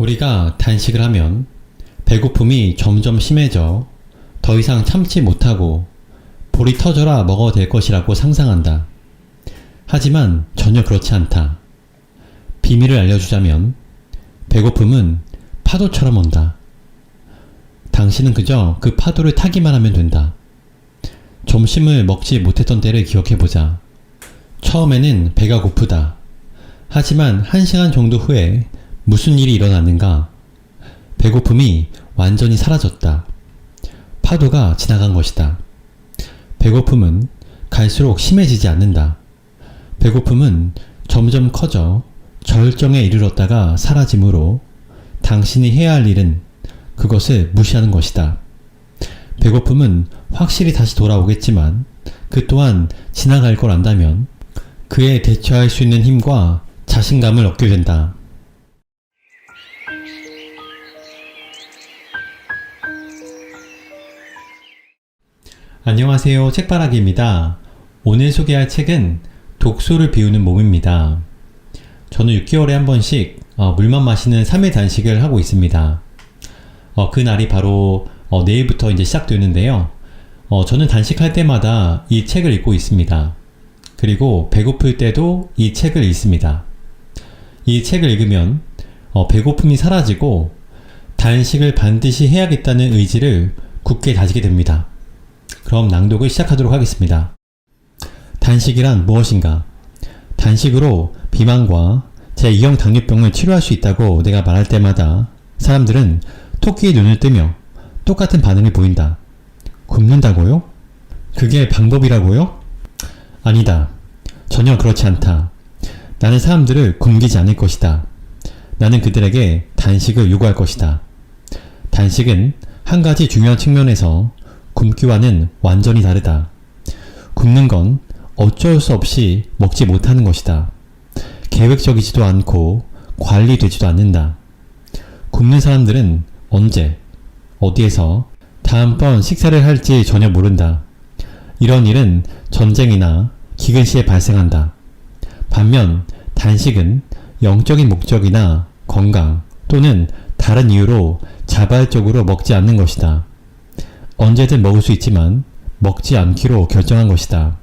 우리가 단식을 하면 배고픔이 점점 심해져 더 이상 참지 못하고 볼이 터져라 먹어도 될 것이라고 상상한다. 하지만 전혀 그렇지 않다. 비밀을 알려주자면 배고픔은 파도처럼 온다. 당신은 그저 그 파도를 타기만 하면 된다. 점심을 먹지 못했던 때를 기억해보자. 처음에는 배가 고프다. 하지만 1시간 정도 후에 무슨 일이 일어났는가? 배고픔이 완전히 사라졌다. 파도가 지나간 것이다. 배고픔은 갈수록 심해지지 않는다. 배고픔은 점점 커져 절정에 이르렀다가 사라지므로 당신이 해야 할 일은 그것을 무시하는 것이다. 배고픔은 확실히 다시 돌아오겠지만 그 또한 지나갈 걸 안다면 그에 대처할 수 있는 힘과 자신감을 얻게 된다. 안녕하세요, 책바라기입니다. 오늘 소개할 책은 독소를 비우는 몸입니다. 저는 6개월에 한 번씩 물만 마시는 3일 단식을 하고 있습니다. 그날이 바로 내일부터 이제 시작되는데요. 저는 단식할 때마다 이 책을 읽고 있습니다. 그리고 배고플 때도 이 책을 읽습니다. 이 책을 읽으면 배고픔이 사라지고 단식을 반드시 해야겠다는 의지를 굳게 다지게 됩니다. 그럼 낭독을 시작하도록 하겠습니다. 단식이란 무엇인가? 단식으로 비만과 제2형 당뇨병을 치료할 수 있다고 내가 말할 때마다 사람들은 토끼의 눈을 뜨며 똑같은 반응을 보인다. 굶는다고요? 그게 방법이라고요? 아니다. 전혀 그렇지 않다. 나는 사람들을 굶기지 않을 것이다. 나는 그들에게 단식을 요구할 것이다. 단식은 한 가지 중요한 측면에서 굶기와는 완전히 다르다. 굶는 건 어쩔 수 없이 먹지 못하는 것이다. 계획적이지도 않고 관리되지도 않는다. 굶는 사람들은 언제, 어디에서 다음번 식사를 할지 전혀 모른다. 이런 일은 전쟁이나 기근 시에 발생한다. 반면 단식은 영적인 목적이나 건강 또는 다른 이유로 자발적으로 먹지 않는 것이다. 언제든 먹을 수 있지만 먹지 않기로 결정한 것이다.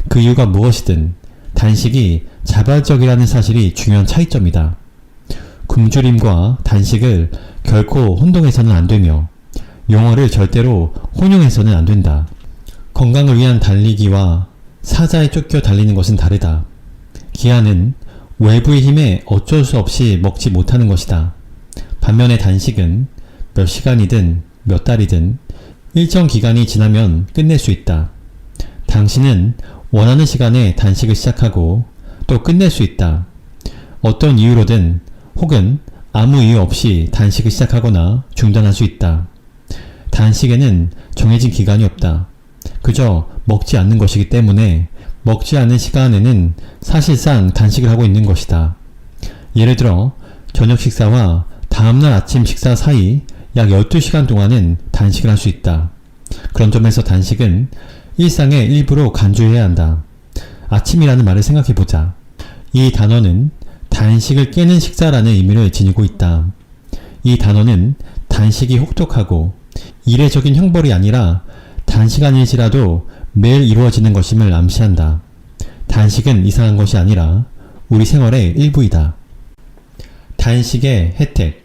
그 이유가 무엇이든 단식이 자발적이라는 사실이 중요한 차이점이다. 굶주림과 단식을 결코 혼동해서는 안 되며 용어를 절대로 혼용해서는 안 된다. 건강을 위한 달리기와 사자에 쫓겨 달리는 것은 다르다. 기한은 외부의 힘에 어쩔 수 없이 먹지 못하는 것이다. 반면에 단식은 몇 시간이든 몇 달이든 일정 기간이 지나면 끝낼 수 있다. 당신은 원하는 시간에 단식을 시작하고 또 끝낼 수 있다. 어떤 이유로든 혹은 아무 이유 없이 단식을 시작하거나 중단할 수 있다. 단식에는 정해진 기간이 없다. 그저 먹지 않는 것이기 때문에 먹지 않는 시간에는 사실상 단식을 하고 있는 것이다. 예를 들어 저녁 식사와 다음날 아침 식사 사이 약 12시간 동안은 단식을 할 수 있다. 그런 점에서 단식은 일상의 일부로 간주해야 한다. 아침이라는 말을 생각해보자. 이 단어는 단식을 깨는 식사라는 의미를 지니고 있다. 이 단어는 단식이 혹독하고 이례적인 형벌이 아니라 단시간일지라도 매일 이루어지는 것임을 암시한다. 단식은 이상한 것이 아니라 우리 생활의 일부이다. 단식의 혜택.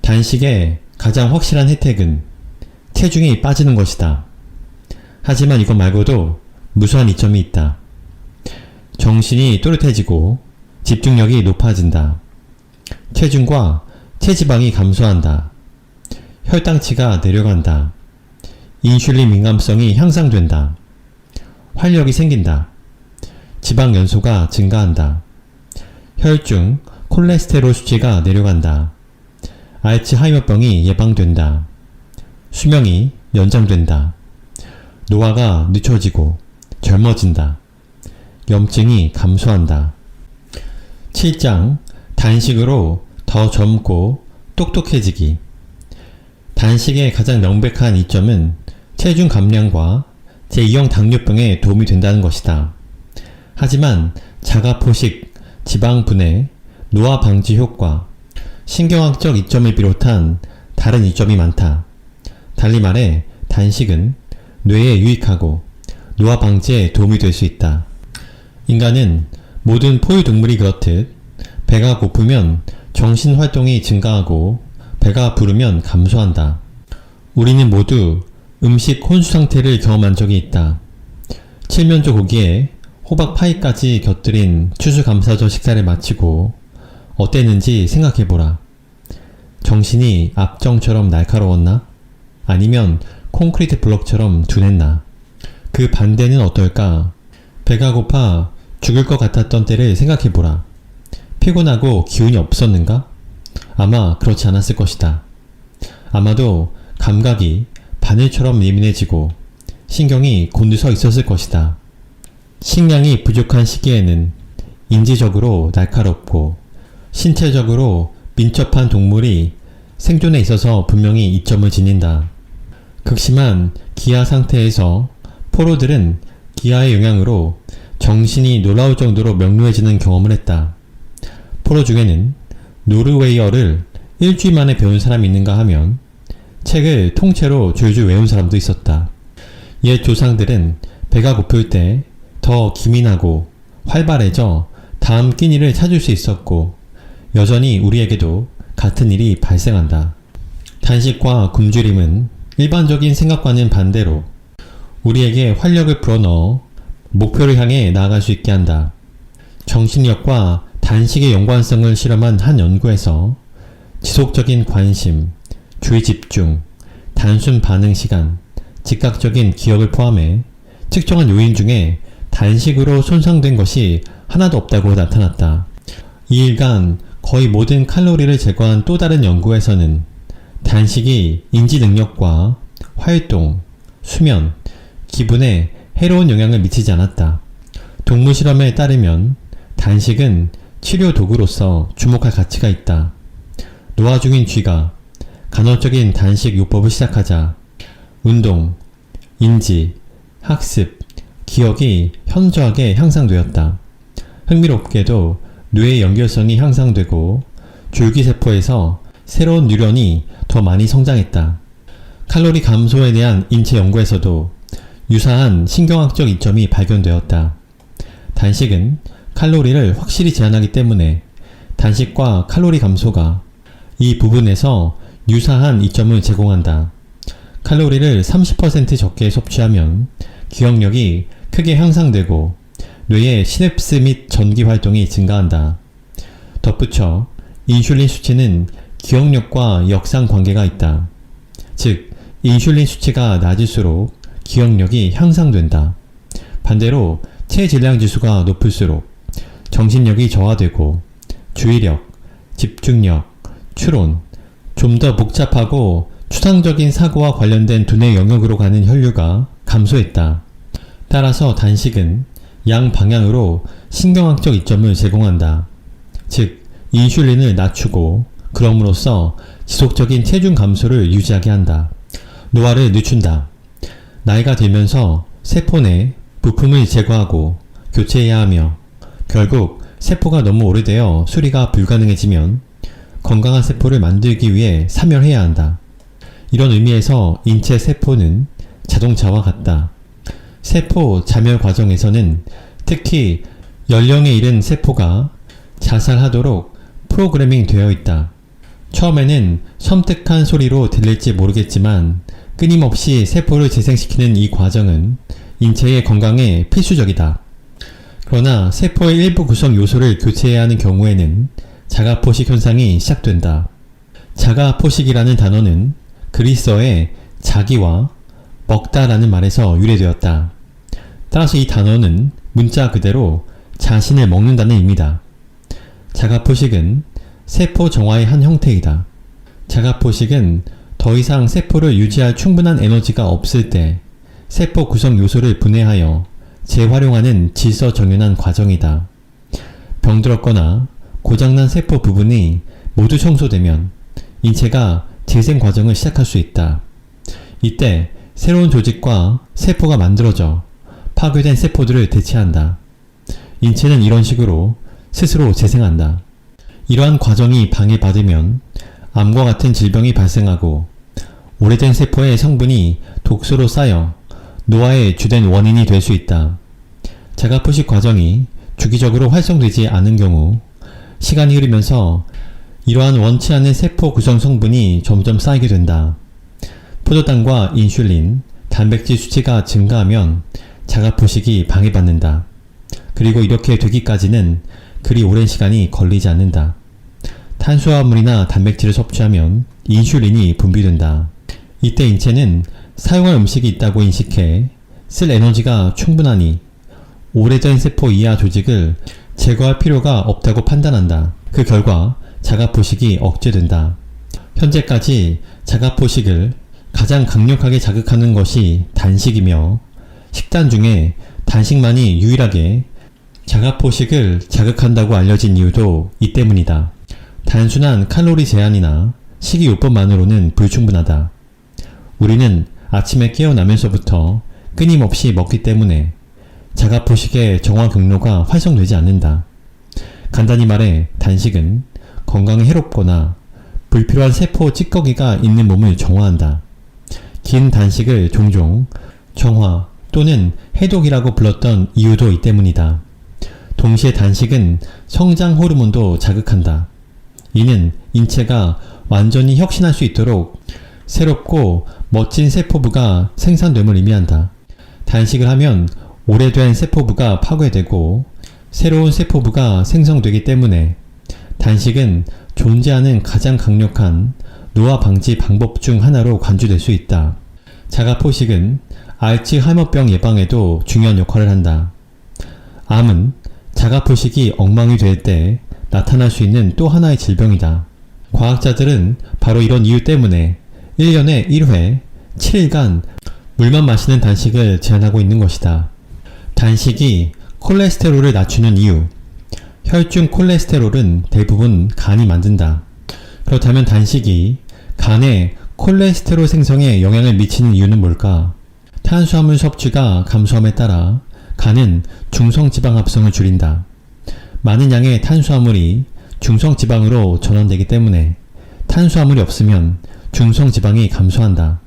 단식의 가장 확실한 혜택은 체중이 빠지는 것이다. 하지만 이것 말고도 무수한 이점이 있다. 정신이 또렷해지고 집중력이 높아진다. 체중과 체지방이 감소한다. 혈당치가 내려간다. 인슐린 민감성이 향상된다. 활력이 생긴다. 지방 연소가 증가한다. 혈중, 콜레스테롤 수치가 내려간다. 알츠하이머병이 예방된다. 수명이 연장된다. 노화가 늦춰지고 젊어진다. 염증이 감소한다. 7장 단식으로 더 젊고 똑똑해지기. 단식의 가장 명백한 이점은 체중 감량과 제2형 당뇨병에 도움이 된다는 것이다. 하지만 자가포식, 지방 분해, 노화 방지 효과, 신경학적 이점을 비롯한 다른 이점이 많다. 달리 말해 단식은 뇌에 유익하고 노화 방지에 도움이 될 수 있다. 인간은 모든 포유동물이 그렇듯 배가 고프면 정신활동이 증가하고 배가 부르면 감소한다. 우리는 모두 음식 혼수 상태를 경험한 적이 있다. 칠면조 고기에 호박 파이까지 곁들인 추수감사절 식사를 마치고 어땠는지 생각해보라. 정신이 압정처럼 날카로웠나? 아니면 콘크리트 블럭처럼 둔했나? 그 반대는 어떨까? 배가 고파 죽을 것 같았던 때를 생각해보라. 피곤하고 기운이 없었는가? 아마 그렇지 않았을 것이다. 아마도 감각이 바늘처럼 예민해지고 신경이 곤두서 있었을 것이다. 식량이 부족한 시기에는 인지적으로 날카롭고 신체적으로 민첩한 동물이 생존에 있어서 분명히 이점을 지닌다. 극심한 기아 상태에서 포로들은 기아의 영향으로 정신이 놀라울 정도로 명료해지는 경험을 했다. 포로 중에는 노르웨이어를 일주일 만에 배운 사람이 있는가 하면 책을 통째로 줄줄 외운 사람도 있었다. 옛 조상들은 배가 고플 때 더 기민하고 활발해져 다음 끼니를 찾을 수 있었고 여전히 우리에게도 같은 일이 발생한다. 단식과 굶주림은 일반적인 생각과는 반대로 우리에게 활력을 불어넣어 목표를 향해 나아갈 수 있게 한다. 정신력과 단식의 연관성을 실험한 한 연구에서 지속적인 관심, 주의 집중, 단순 반응 시간, 즉각적인 기억을 포함해 측정한 요인 중에 단식으로 손상된 것이 하나도 없다고 나타났다. 2일간 거의 모든 칼로리를 제거한 또 다른 연구에서는 단식이 인지 능력과 활동, 수면, 기분에 해로운 영향을 미치지 않았다. 동물 실험에 따르면 단식은 치료 도구로서 주목할 가치가 있다. 노화 중인 쥐가 간헐적인 단식 요법을 시작하자 운동, 인지, 학습, 기억이 현저하게 향상되었다. 흥미롭게도 뇌의 연결성이 향상되고 줄기세포에서 새로운 뉴런이 더 많이 성장했다. 칼로리 감소에 대한 인체 연구에서도 유사한 신경학적 이점이 발견되었다. 단식은 칼로리를 확실히 제한하기 때문에 단식과 칼로리 감소가 이 부분에서 유사한 이점을 제공한다. 칼로리를 30% 적게 섭취하면 기억력이 크게 향상되고 뇌의 시냅스 및 전기 활동이 증가한다. 덧붙여 인슐린 수치는 기억력과 역상관계가 있다. 즉, 인슐린 수치가 낮을수록 기억력이 향상된다. 반대로 체질량 지수가 높을수록 정신력이 저하되고 주의력, 집중력, 추론, 좀 더 복잡하고 추상적인 사고와 관련된 두뇌 영역으로 가는 혈류가 감소했다. 따라서 단식은 양방향으로 신경학적 이점을 제공한다. 즉, 인슐린을 낮추고 그럼으로써 지속적인 체중 감소를 유지하게 한다. 노화를 늦춘다. 나이가 들면서 세포 내 부품을 제거하고 교체해야 하며 결국 세포가 너무 오래되어 수리가 불가능해지면 건강한 세포를 만들기 위해 사멸해야 한다. 이런 의미에서 인체 세포는 자동차와 같다. 세포 자멸 과정에서는 특히 연령에 이른 세포가 자살하도록 프로그래밍 되어 있다. 처음에는 섬뜩한 소리로 들릴지 모르겠지만 끊임없이 세포를 재생시키는 이 과정은 인체의 건강에 필수적이다. 그러나 세포의 일부 구성 요소를 교체해야 하는 경우에는 자가포식 현상이 시작된다. 자가포식이라는 단어는 그리스어의 자기와 먹다라는 말에서 유래되었다. 따라서 이 단어는 문자 그대로 자신을 먹는다는 의미다. 자가포식은 세포 정화의 한 형태이다. 자가포식은 더 이상 세포를 유지할 충분한 에너지가 없을 때 세포 구성 요소를 분해하여 재활용하는 질서정연한 과정이다. 병들었거나 고장난 세포 부분이 모두 청소되면 인체가 재생 과정을 시작할 수 있다. 이때 새로운 조직과 세포가 만들어져 파괴된 세포들을 대체한다. 인체는 이런 식으로 스스로 재생한다. 이러한 과정이 방해받으면 암과 같은 질병이 발생하고 오래된 세포의 성분이 독소로 쌓여 노화의 주된 원인이 될 수 있다. 자가포식 과정이 주기적으로 활성되지 않은 경우 시간이 흐르면서 이러한 원치 않는 세포 구성 성분이 점점 쌓이게 된다. 포도당과 인슐린, 단백질 수치가 증가하면 자가포식이 방해받는다. 그리고 이렇게 되기까지는 그리 오랜 시간이 걸리지 않는다. 탄수화물이나 단백질을 섭취하면 인슐린이 분비된다. 이때 인체는 사용할 음식이 있다고 인식해 쓸 에너지가 충분하니 오래된 세포 이하 조직을 제거할 필요가 없다고 판단한다. 그 결과 자가포식이 억제된다. 현재까지 자가포식을 가장 강력하게 자극하는 것이 단식이며 식단 중에 단식만이 유일하게 자가포식을 자극한다고 알려진 이유도 이 때문이다. 단순한 칼로리 제한이나 식이요법만으로는 불충분하다. 우리는 아침에 깨어나면서부터 끊임없이 먹기 때문에 자가포식의 정화 경로가 활성되지 않는다. 간단히 말해 단식은 건강에 해롭거나 불필요한 세포 찌꺼기가 있는 몸을 정화한다. 긴 단식을 종종 정화 또는 해독이라고 불렀던 이유도 이 때문이다. 동시에 단식은 성장 호르몬도 자극한다. 이는 인체가 완전히 혁신할 수 있도록 새롭고 멋진 세포부가 생산됨을 의미한다. 단식을 하면 오래된 세포부가 파괴되고 새로운 세포부가 생성되기 때문에 단식은 존재하는 가장 강력한 노화 방지 방법 중 하나로 간주될 수 있다. 자가포식은 알츠하이머병 예방에도 중요한 역할을 한다. 암은 자가포식이 엉망이 될 때 나타날 수 있는 또 하나의 질병이다. 과학자들은 바로 이런 이유 때문에 1년에 1회 7일간 물만 마시는 단식을 제한하고 있는 것이다. 단식이 콜레스테롤을 낮추는 이유. 혈중 콜레스테롤은 대부분 간이 만든다. 그렇다면 단식이 간에 콜레스테롤 생성에 영향을 미치는 이유는 뭘까? 탄수화물 섭취가 감소함에 따라 간은 중성지방 합성을 줄인다. 많은 양의 탄수화물이 중성지방으로 전환되기 때문에 탄수화물이 없으면 중성지방이 감소한다.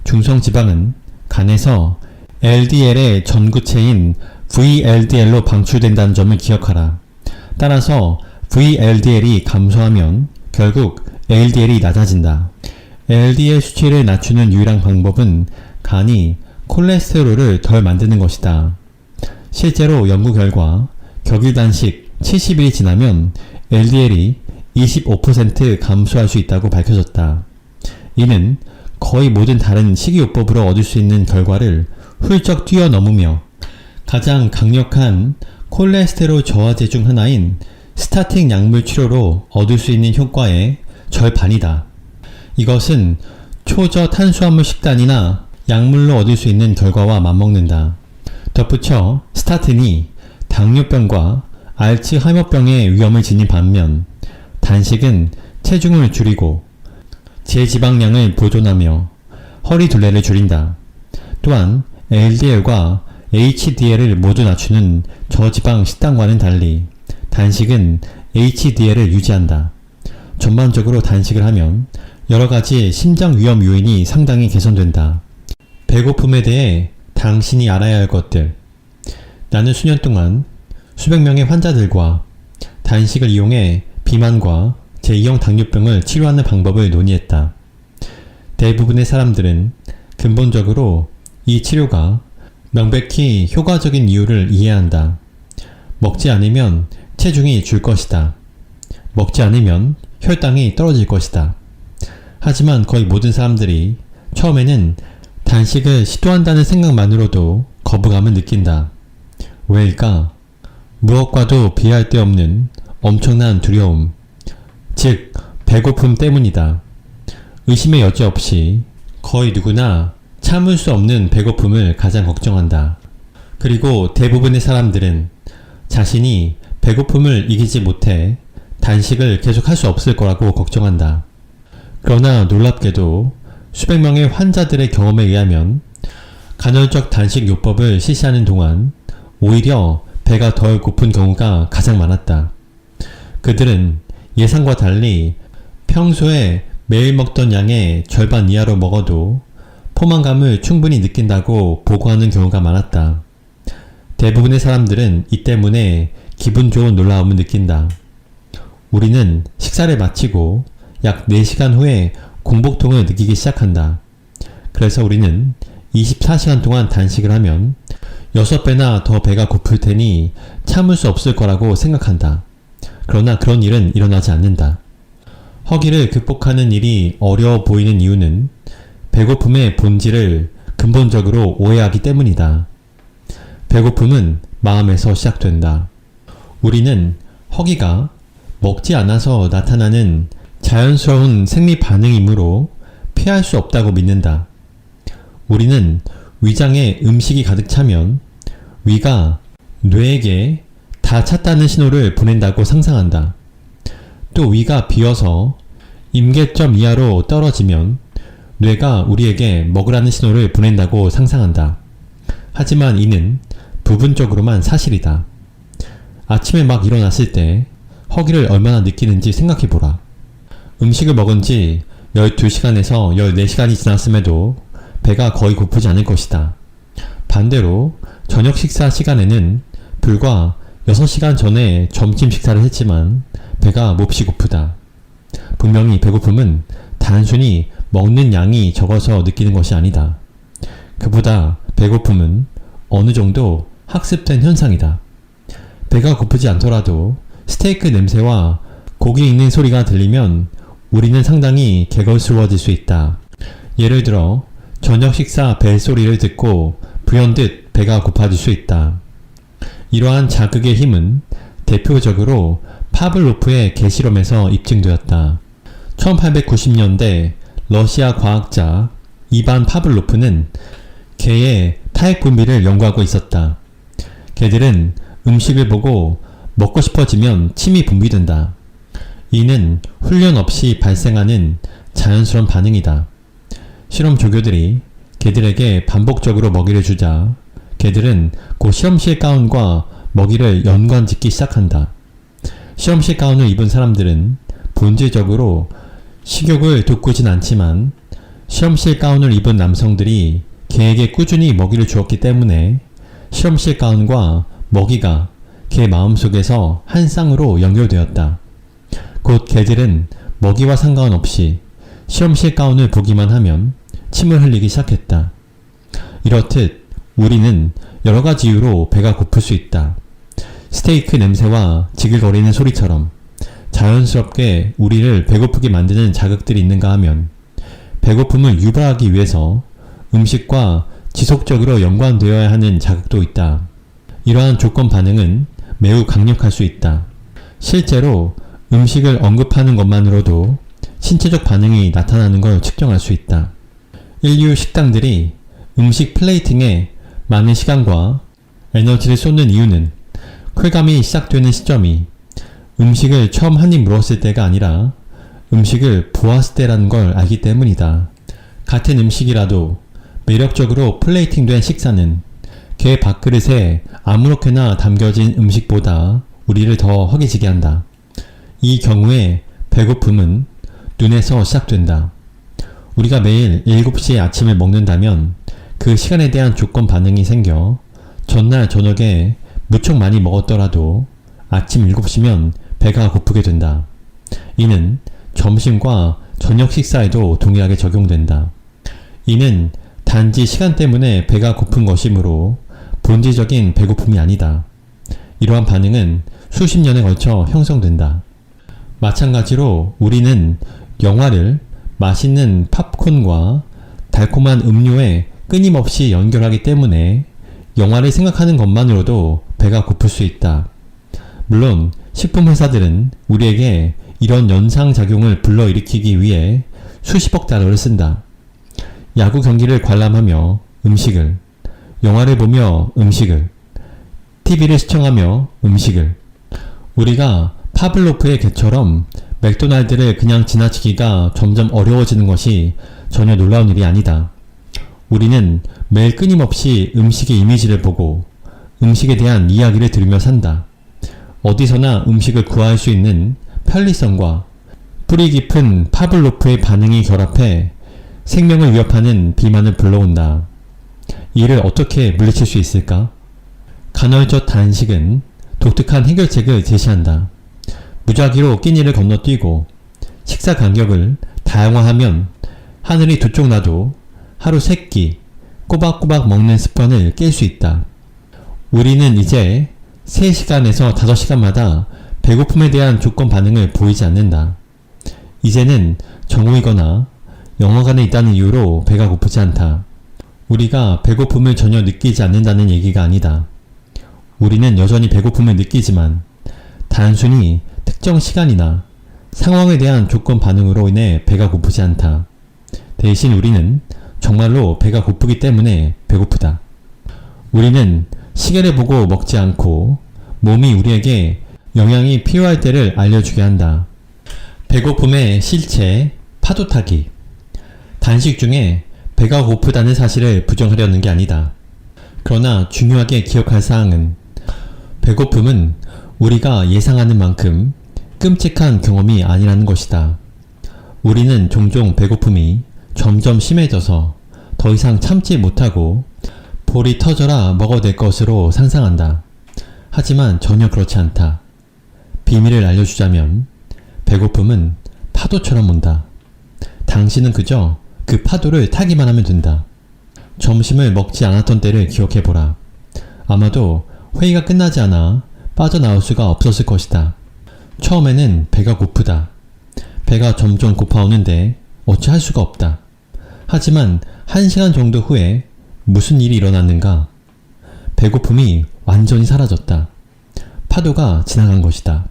중성지방은 간에서 LDL의 전구체인 VLDL로 방출된다는 점을 기억하라. 따라서 VLDL이 감소하면 결국 LDL이 낮아진다. LDL 수치를 낮추는 유일한 방법은 간이 콜레스테롤을 덜 만드는 것이다. 실제로 연구 결과 격일 단식 70일이 지나면 LDL이 25% 감소할 수 있다고 밝혀졌다. 이는 거의 모든 다른 식이요법으로 얻을 수 있는 결과를 훌쩍 뛰어넘으며 가장 강력한 콜레스테롤 저하제 중 하나인 스타틴 약물 치료로 얻을 수 있는 효과의 절반이다. 이것은 초저 탄수화물 식단이나 약물로 얻을 수 있는 결과와 맞먹는다. 덧붙여 스타틴이 당뇨병과 알츠하이머병의 위험을 지닌 반면 단식은 체중을 줄이고 제지방량을 보존하며 허리 둘레를 줄인다. 또한 LDL과 HDL을 모두 낮추는 저지방 식단과는 달리 단식은 HDL을 유지한다. 전반적으로 단식을 하면 여러가지 심장 위험 요인이 상당히 개선된다. 배고픔에 대해 당신이 알아야 할 것들. 나는 수년 동안 수백 명의 환자들과 단식을 이용해 비만과 제2형 당뇨병을 치료하는 방법을 논의했다. 대부분의 사람들은 근본적으로 이 치료가 명백히 효과적인 이유를 이해한다. 먹지 않으면 체중이 줄 것이다. 먹지 않으면 혈당이 떨어질 것이다. 하지만 거의 모든 사람들이 처음에는 단식을 시도한다는 생각만으로도 거부감을 느낀다. 왜일까? 무엇과도 비할 데 없는 엄청난 두려움, 즉 배고픔 때문이다. 의심의 여지 없이 거의 누구나 참을 수 없는 배고픔을 가장 걱정한다. 그리고 대부분의 사람들은 자신이 배고픔을 이기지 못해 단식을 계속할 수 없을 거라고 걱정한다. 그러나 놀랍게도 수백 명의 환자들의 경험에 의하면 간헐적 단식 요법을 실시하는 동안 오히려 배가 덜 고픈 경우가 가장 많았다. 그들은 예상과 달리 평소에 매일 먹던 양의 절반 이하로 먹어도 포만감을 충분히 느낀다고 보고하는 경우가 많았다. 대부분의 사람들은 이 때문에 기분 좋은 놀라움을 느낀다. 우리는 식사를 마치고 약 4시간 후에 공복통을 느끼기 시작한다. 그래서 우리는 24시간 동안 단식을 하면 6배나 더 배가 고플 테니 참을 수 없을 거라고 생각한다. 그러나 그런 일은 일어나지 않는다. 허기를 극복하는 일이 어려워 보이는 이유는 배고픔의 본질을 근본적으로 오해하기 때문이다. 배고픔은 마음에서 시작된다. 우리는 허기가 먹지 않아서 나타나는 자연스러운 생리 반응이므로 피할 수 없다고 믿는다. 우리는 위장에 음식이 가득 차면 위가 뇌에게 다 찼다는 신호를 보낸다고 상상한다. 또 위가 비어서 임계점 이하로 떨어지면 뇌가 우리에게 먹으라는 신호를 보낸다고 상상한다. 하지만 이는 부분적으로만 사실이다. 아침에 막 일어났을 때 허기를 얼마나 느끼는지 생각해보라. 음식을 먹은 지 12시간에서 14시간이 지났음에도 배가 거의 고프지 않을 것이다. 반대로 저녁 식사 시간에는 불과 6시간 전에 점심 식사를 했지만 배가 몹시 고프다. 분명히 배고픔은 단순히 먹는 양이 적어서 느끼는 것이 아니다. 그보다 배고픔은 어느 정도 학습된 현상이다. 배가 고프지 않더라도 스테이크 냄새와 고기 익는 소리가 들리면 우리는 상당히 개걸스러워질 수 있다. 예를 들어 저녁 식사 벨소리를 듣고 불현듯 배가 고파질 수 있다. 이러한 자극의 힘은 대표적으로 파블로프의 개실험에서 입증되었다. 1890년대 러시아 과학자 이반 파블로프는 개의 타액 분비를 연구하고 있었다. 개들은 음식을 보고 먹고 싶어지면 침이 분비된다. 이는 훈련 없이 발생하는 자연스러운 반응이다. 실험 조교들이 개들에게 반복적으로 먹이를 주자 개들은 곧 실험실 가운과 먹이를 연관짓기 시작한다. 실험실 가운을 입은 사람들은 본질적으로 식욕을 돋구진 않지만 실험실 가운을 입은 남성들이 개에게 꾸준히 먹이를 주었기 때문에 실험실 가운과 먹이가 개 마음속에서 한 쌍으로 연결되었다. 곧 개들은 먹이와 상관없이 실험실 가운을 보기만 하면 침을 흘리기 시작했다. 이렇듯 우리는 여러가지 이유로 배가 고플 수 있다. 스테이크 냄새와 지글거리는 소리처럼 자연스럽게 우리를 배고프게 만드는 자극들이 있는가 하면 배고픔을 유발하기 위해서 음식과 지속적으로 연관되어야 하는 자극도 있다. 이러한 조건 반응은 매우 강력할 수 있다. 실제로 음식을 언급하는 것만으로도 신체적 반응이 나타나는 걸 측정할 수 있다. 인류 식당들이 음식 플레이팅에 많은 시간과 에너지를 쏟는 이유는 쾌감이 시작되는 시점이 음식을 처음 한 입 물었을 때가 아니라 음식을 보았을 때라는 걸 알기 때문이다. 같은 음식이라도 매력적으로 플레이팅된 식사는 개 밥그릇에 아무렇게나 담겨진 음식보다 우리를 더 허기지게 한다. 이 경우에 배고픔은 눈에서 시작된다. 우리가 매일 7시에 아침을 먹는다면 그 시간에 대한 조건 반응이 생겨 전날 저녁에 무척 많이 먹었더라도 아침 7시면 배가 고프게 된다. 이는 점심과 저녁 식사에도 동일하게 적용된다. 이는 단지 시간 때문에 배가 고픈 것이므로 본질적인 배고픔이 아니다. 이러한 반응은 수십 년에 걸쳐 형성된다. 마찬가지로 우리는 영화를 맛있는 팝콘과 달콤한 음료에 끊임없이 연결하기 때문에 영화를 생각하는 것만으로도 배가 고플 수 있다. 물론 식품회사들은 우리에게 이런 연상작용을 불러일으키기 위해 수십억 달러를 쓴다. 야구 경기를 관람하며 음식을, 영화를 보며 음식을, TV를 시청하며 음식을. 우리가 파블로프의 개처럼 맥도날드를 그냥 지나치기가 점점 어려워지는 것이 전혀 놀라운 일이 아니다. 우리는 매일 끊임없이 음식의 이미지를 보고 음식에 대한 이야기를 들으며 산다. 어디서나 음식을 구할 수 있는 편리성과 뿌리 깊은 파블로프의 반응이 결합해 생명을 위협하는 비만을 불러온다. 이를 어떻게 물리칠 수 있을까? 간헐적 단식은 독특한 해결책을 제시한다. 무작위로 끼니를 건너뛰고 식사 간격을 다양화하면 하늘이 두 쪽 나도 하루 3끼 꼬박꼬박 먹는 습관을 깰 수 있다. 우리는 이제 3시간에서 5시간마다 배고픔에 대한 조건 반응을 보이지 않는다. 이제는 정오이거나 영화관에 있다는 이유로 배가 고프지 않다. 우리가 배고픔을 전혀 느끼지 않는다는 얘기가 아니다. 우리는 여전히 배고픔을 느끼지만 단순히 특정 시간이나 상황에 대한 조건 반응으로 인해 배가 고프지 않다. 대신 우리는 정말로 배가 고프기 때문에 배고프다. 우리는 시계를 보고 먹지 않고 몸이 우리에게 영양이 필요할 때를 알려주게 한다. 배고픔의 실체, 파도 타기. 단식 중에 배가 고프다는 사실을 부정하려는 게 아니다. 그러나 중요하게 기억할 사항은 배고픔은 우리가 예상하는 만큼 끔찍한 경험이 아니라는 것이다. 우리는 종종 배고픔이 점점 심해져서 더 이상 참지 못하고 볼이 터져라 먹어댈 것으로 상상한다. 하지만 전혀 그렇지 않다. 비밀을 알려주자면 배고픔은 파도처럼 온다. 당신은 그저 그 파도를 타기만 하면 된다. 점심을 먹지 않았던 때를 기억해보라. 아마도 회의가 끝나지 않아 빠져나올 수가 없었을 것이다. 처음에는 배가 고프다. 배가 점점 고파오는데 어찌할 수가 없다. 하지만 1시간 정도 후에 무슨 일이 일어났는가? 배고픔이 완전히 사라졌다. 파도가 지나간 것이다.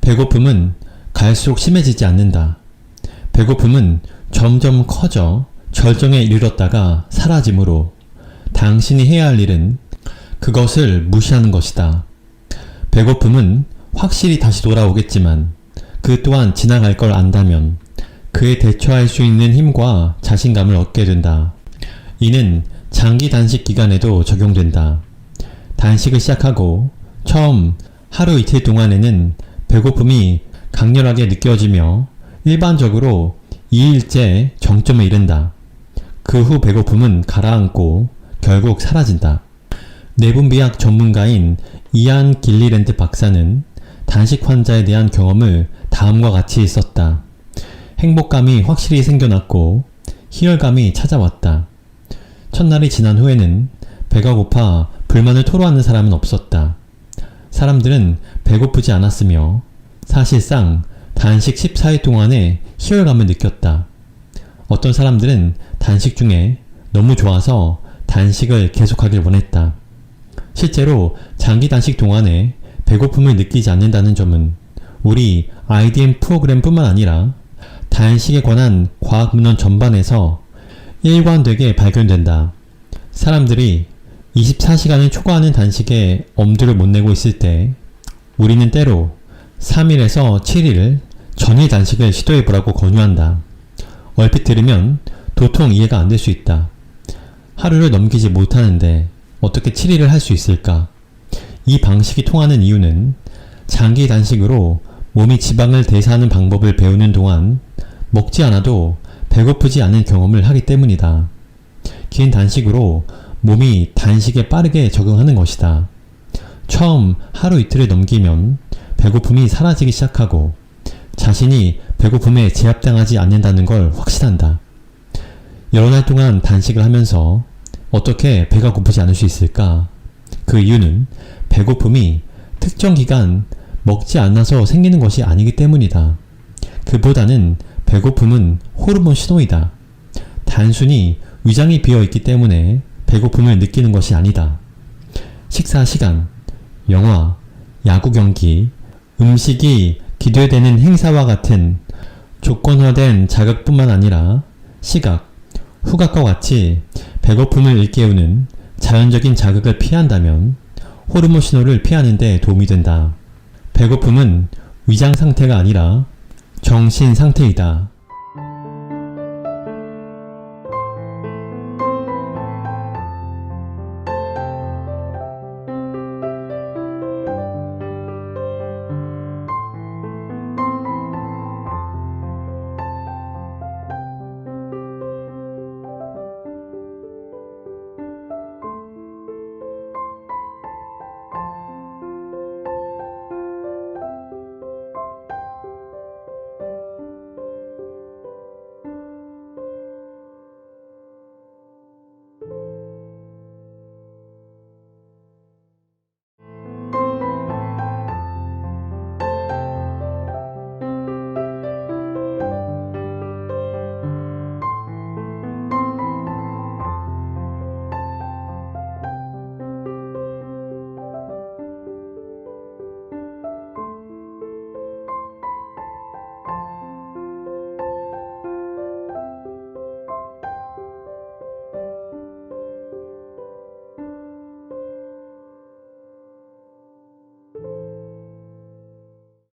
배고픔은 갈수록 심해지지 않는다. 배고픔은 점점 커져 절정에 이르렀다가 사라지므로 당신이 해야 할 일은 그것을 무시하는 것이다. 배고픔은 확실히 다시 돌아오겠지만 그 또한 지나갈 걸 안다면 그에 대처할 수 있는 힘과 자신감을 얻게 된다. 이는 장기 단식 기간에도 적용된다. 단식을 시작하고 처음 하루 이틀 동안에는 배고픔이 강렬하게 느껴지며 일반적으로 2일째 정점에 이른다. 그 후 배고픔은 가라앉고 결국 사라진다. 내분비학 전문가인 이안 길리랜드 박사는 단식 환자에 대한 경험을 다음과 같이 썼다. 행복감이 확실히 생겨났고 희열감이 찾아왔다. 첫날이 지난 후에는 배가 고파 불만을 토로하는 사람은 없었다. 사람들은 배고프지 않았으며 사실상 단식 14일 동안의 희열감을 느꼈다. 어떤 사람들은 단식 중에 너무 좋아서 단식을 계속하길 원했다. 실제로 장기 단식 동안에 배고픔을 느끼지 않는다는 점은 우리 IDM 프로그램 뿐만 아니라 단식에 관한 과학 문헌 전반에서 일관되게 발견된다. 사람들이 24시간을 초과하는 단식에 엄두를 못 내고 있을 때 우리는 때로 3일에서 7일 전일 단식을 시도해보라고 권유한다. 얼핏 들으면 도통 이해가 안 될 수 있다. 하루를 넘기지 못하는데 어떻게 7일을 할 수 있을까? 이 방식이 통하는 이유는 장기 단식으로 몸이 지방을 대사하는 방법을 배우는 동안 먹지 않아도 배고프지 않은 경험을 하기 때문이다. 긴 단식으로 몸이 단식에 빠르게 적응하는 것이다. 처음 하루 이틀을 넘기면 배고픔이 사라지기 시작하고 자신이 배고픔에 제압당하지 않는다는 걸 확신한다. 여러 날 동안 단식을 하면서 어떻게 배가 고프지 않을 수 있을까? 그 이유는 배고픔이 특정 기간 먹지 않아서 생기는 것이 아니기 때문이다. 그보다는 배고픔은 호르몬 신호이다. 단순히 위장이 비어있기 때문에 배고픔을 느끼는 것이 아니다. 식사 시간, 영화, 야구 경기, 음식이 기대되는 행사와 같은 조건화된 자극뿐만 아니라 시각, 후각과 같이 배고픔을 일깨우는 자연적인 자극을 피한다면 호르몬 신호를 피하는 데 도움이 된다. 배고픔은 위장 상태가 아니라 정신 상태이다.